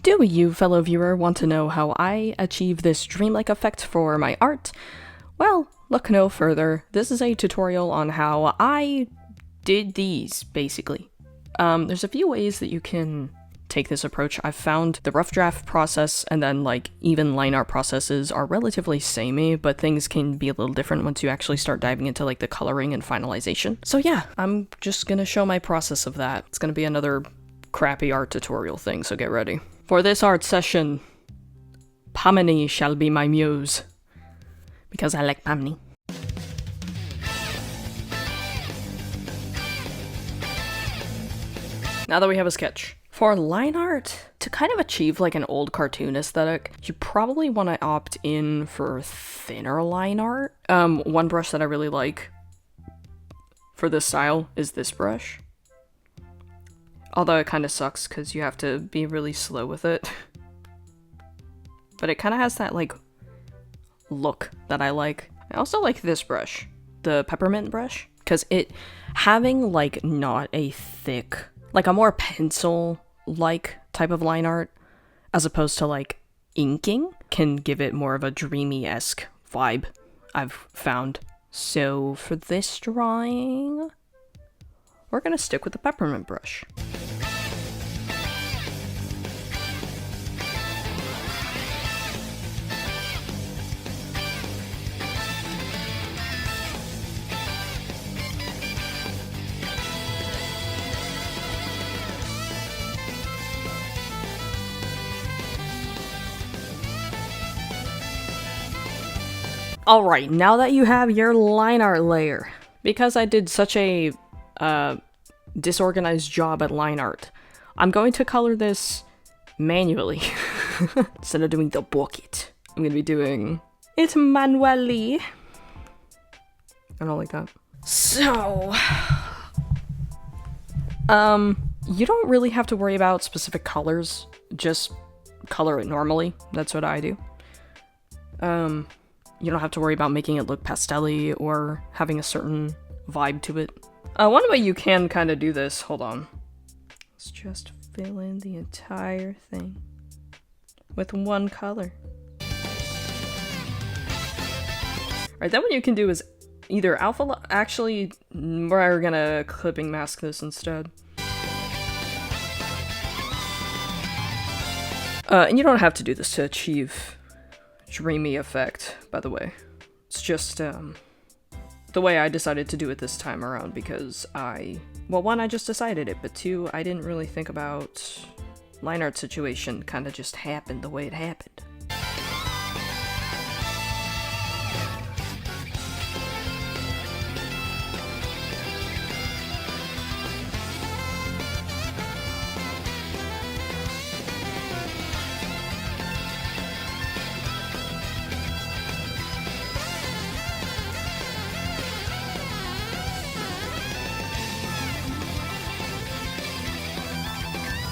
Do you, fellow viewer, want to know how I achieve this dreamlike effect for my art? Well, look no further. This is a tutorial on how I did these, basically. There's a few ways that you can take this approach. I've found the rough draft process and then even line art processes are relatively samey, but things can be a little different once you actually start diving into the coloring and finalization. So yeah, I'm just gonna show my process of that. It's gonna be another crappy art tutorial thing, so get ready. For this art session, POMNI shall be my muse, because I like POMNI. Now that we have a sketch. For line art, to kind of achieve an old cartoon aesthetic, you probably want to opt in for thinner line art. One brush that I really like for this style is this brush. Although it kind of sucks because you have to be really slow with it. But it kind of has that look that I like. I also like this brush, the peppermint brush, because it having not a thick, a more pencil-like type of line art, as opposed to inking, can give it more of a dreamy-esque vibe, I've found. So for this drawing, we're gonna stick with the peppermint brush. Alright, now that you have your line art layer, because I did such a disorganized job at line art, I'm going to color this manually. Instead of doing the bucket, I'm going to be doing it manually. I don't like that. So, you don't really have to worry about specific colors, just color it normally. That's what I do. You don't have to worry about making it look pastel-y or having a certain vibe to it. One way you can kind of do this, hold on. Let's just fill in the entire thing with one color. Alright, then what you can do is either actually, we're gonna clipping mask this instead. And you don't have to do this to achieve dreamy effect, by the way. It's just the way I decided to do it this time around because well, one, I just decided it, but two, I didn't really think about line art situation. Kind of just happened the way it happened.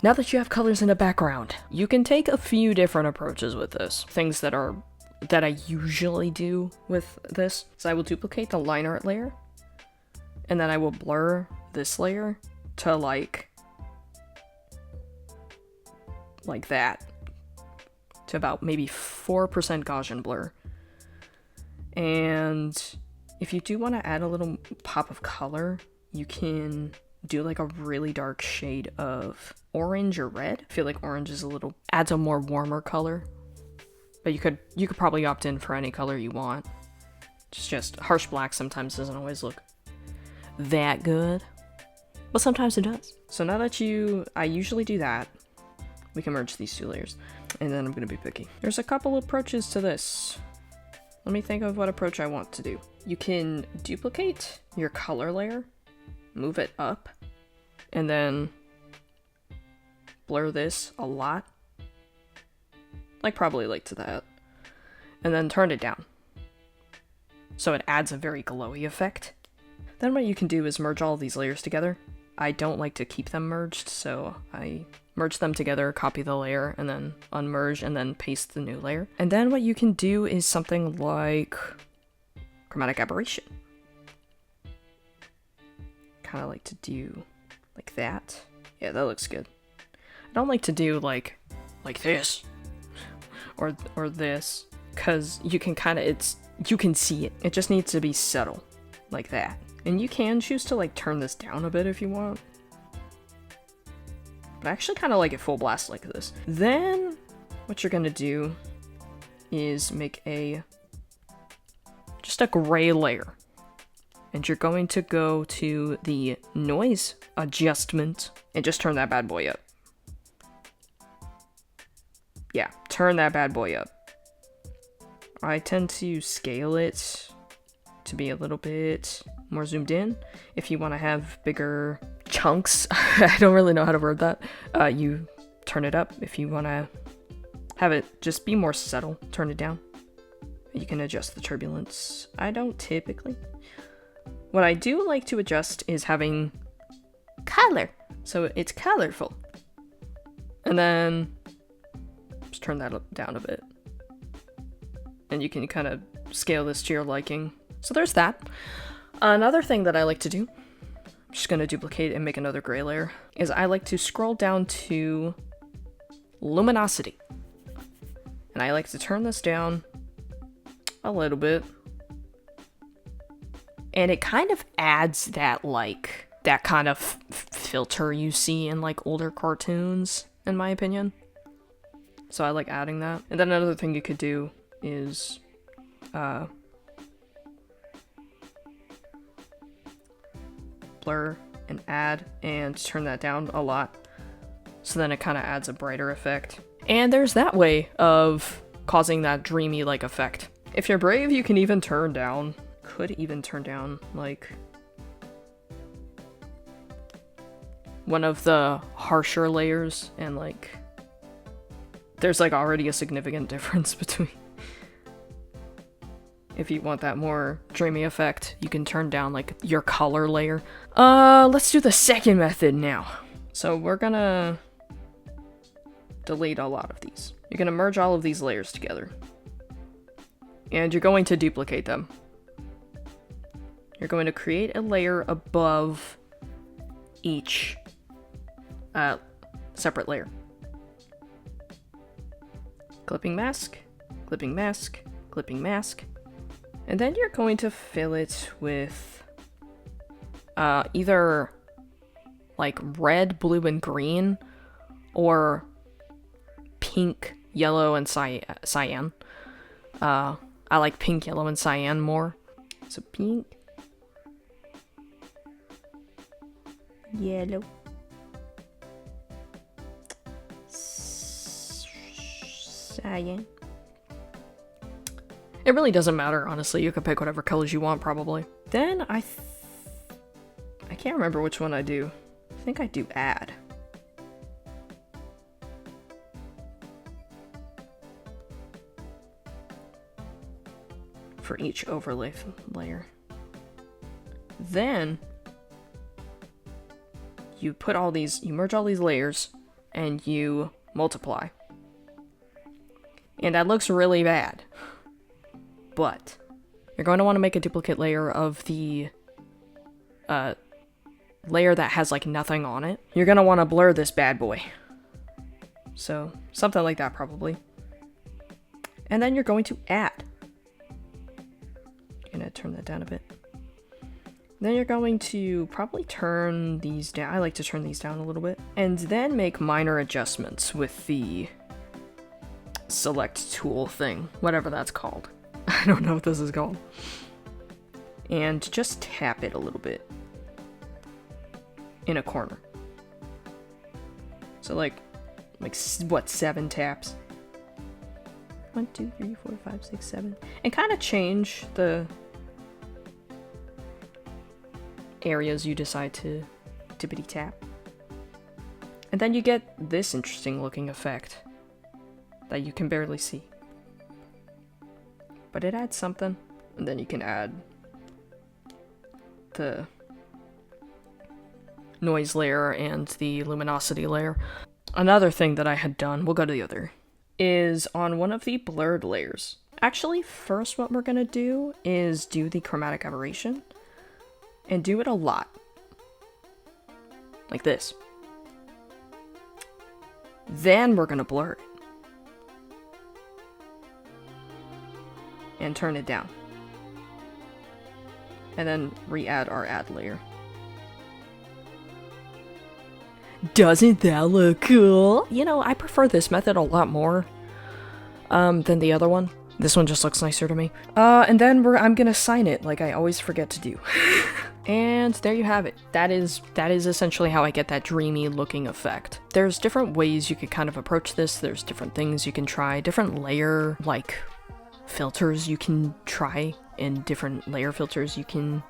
Now that you have colors in the background, you can take a few different approaches with this. Things that I usually do with this is I will duplicate the line art layer, and then I will blur this layer to like that, to about maybe 4% Gaussian blur. And if you do want to add a little pop of color, you can do a really dark shade of orange or red. I feel like orange is adds a more warmer color, but you could probably opt in for any color you want. Just harsh black sometimes doesn't always look that good, but sometimes it does. So now that I usually do that, we can merge these two layers, and then I'm gonna be picky. There's a couple approaches to this. Let me think of what approach I want to do. You can duplicate your color layer, move it up, and then blur this a lot. Probably to that. And then turn it down, so it adds a very glowy effect. Then what you can do is merge all of these layers together. I don't like to keep them merged, so I merge them together, copy the layer, and then unmerge, and then paste the new layer. And then what you can do is something like chromatic aberration. Kind of like to do like that. Yeah, that looks good. I don't like to do like this, or this, because you can kind of, you can see it. It just needs to be subtle, like that. And you can choose to like turn this down a bit if you want. But I actually kind of like it full blast like this. Then what you're gonna do is make just a gray layer. And you're going to go to the noise adjustment and just turn that bad boy up. Yeah, turn that bad boy up. I tend to scale it to be a little bit more zoomed in. If you want to have bigger chunks, I don't really know how to word that, you turn it up. If you want to have it just be more subtle, turn it down. You can adjust the turbulence. I don't typically. What I do like to adjust is having color, so it's colorful. And then just turn that down a bit. And you can kind of scale this to your liking. So there's that. Another thing that I like to do, I'm just going to duplicate and make another gray layer, is I like to scroll down to luminosity. And I like to turn this down a little bit. And it kind of adds that, like, that kind of filter you see in, like, older cartoons, in my opinion. So I like adding that. And then another thing you could do is, blur and add and turn that down a lot. So then it kind of adds a brighter effect. And there's that way of causing that dreamy, like, effect. If you're brave, you can even turn down, like, one of the harsher layers, and, like, there's, like, already a significant difference between. If you want that more dreamy effect, you can turn down, like, your color layer. Let's do the second method now. So we're gonna delete a lot of these. You're gonna merge all of these layers together. And you're going to duplicate them. You're going to create a layer above each separate layer. Clipping mask, clipping mask, clipping mask. And then you're going to fill it with either like red, blue, and green, or pink, yellow, and cyan. I like pink, yellow, and cyan more. So pink, yellow, cyan. It really doesn't matter, honestly. You can pick whatever colors you want, probably. Then I can't remember which one I do. I think I do add. For each overlay layer. Then you merge all these layers and you multiply. And that looks really bad. But you're going to want to make a duplicate layer of the layer that has like nothing on it. You're going to want to blur this bad boy. So something like that probably. And then you're going to add. Gonna turn that down a bit. Then you're going to probably turn these down. I like to turn these down a little bit. And then make minor adjustments with the select tool thing, whatever that's called. I don't know what this is called. And just tap it a little bit in a corner. So like what, 7 taps? 1, 2, 3, 4, 5, 6, 7. And kind of change the areas you decide to tippity tap. And then you get this interesting looking effect that you can barely see. But it adds something. And then you can add the noise layer and the luminosity layer. Another thing that I had done, we'll go to the other, is on one of the blurred layers. Actually, first what we're gonna do is do the chromatic aberration, and do it a lot. Like this. Then we're gonna blur it. and turn it down. And then re-add our add layer. Doesn't that look cool? You know, I prefer this method a lot more than the other one. This one just looks nicer to me. And then I'm gonna sign it like I always forget to do. And there you have it. That is essentially how I get that dreamy looking effect. There's different ways you could kind of approach this. There's different things you can try, different layer like filters you can try, and different layer filters you can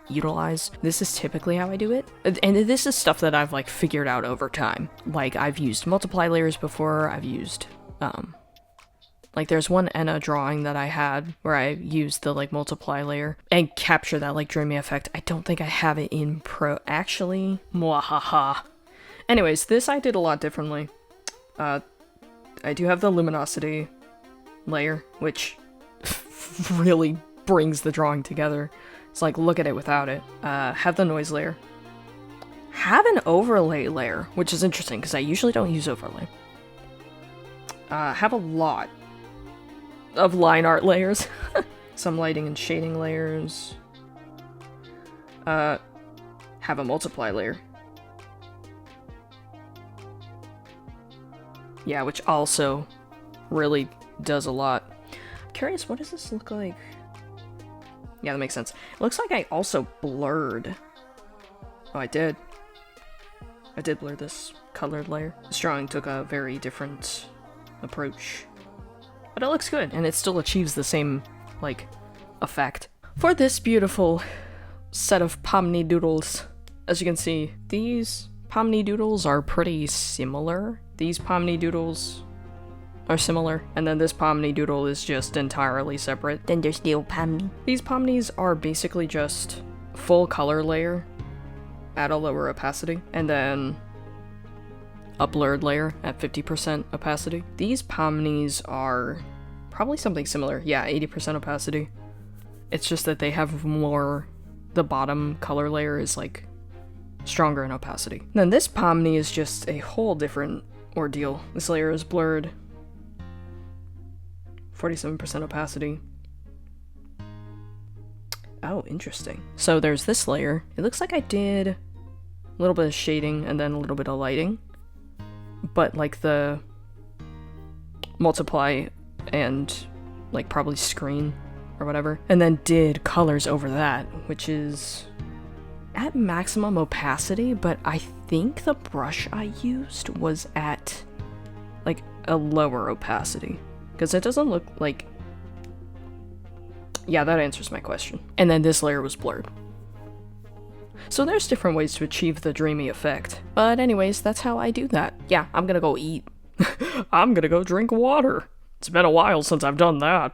utilize. This is typically how I do it. And this is stuff that I've like figured out over time. Like I've used multiply layers before, I've used like there's one Enna drawing that I had where I used the like multiply layer and capture that like dreamy effect. I don't think I have it in Pro actually. Mwahaha. Anyways, this I did a lot differently. I do have the luminosity layer, which really brings the drawing together. It's like, look at it without it. Have the noise layer. Have an overlay layer, which is interesting because I usually don't use overlay. Have a lot of line art layers. Some lighting and shading layers. Have a multiply layer. Yeah, which also really does a lot. I'm curious, what does this look like? Yeah, that makes sense. It looks like I also blurred. Oh, I did. I did blur this colored layer. This drawing took a very different approach. But it looks good, and it still achieves the same, like, effect. For this beautiful set of POMNI doodles, as you can see, these POMNI doodles are pretty similar. These POMNI doodles are similar, and then this POMNI doodle is just entirely separate. Then there's the POMNI. These POMNIs are basically just full color layer at a lower opacity, and then a blurred layer at 50% opacity. These POMNIs are probably something similar. Yeah, 80% opacity. It's just that they have more, the bottom color layer is like stronger in opacity. And then this POMNI is just a whole different ordeal. This layer is blurred. 47% opacity. Oh, interesting. So there's this layer. It looks like I did a little bit of shading and then a little bit of lighting. But like the multiply and like probably screen or whatever. And then did colors over that, which is at maximum opacity, but I think the brush I used was at like a lower opacity. Because it doesn't look like... Yeah, that answers my question. And then this layer was blurred. So there's different ways to achieve the dreamy effect. But anyways, that's how I do that. Yeah, I'm gonna go eat. I'm gonna go drink water. It's been a while since I've done that.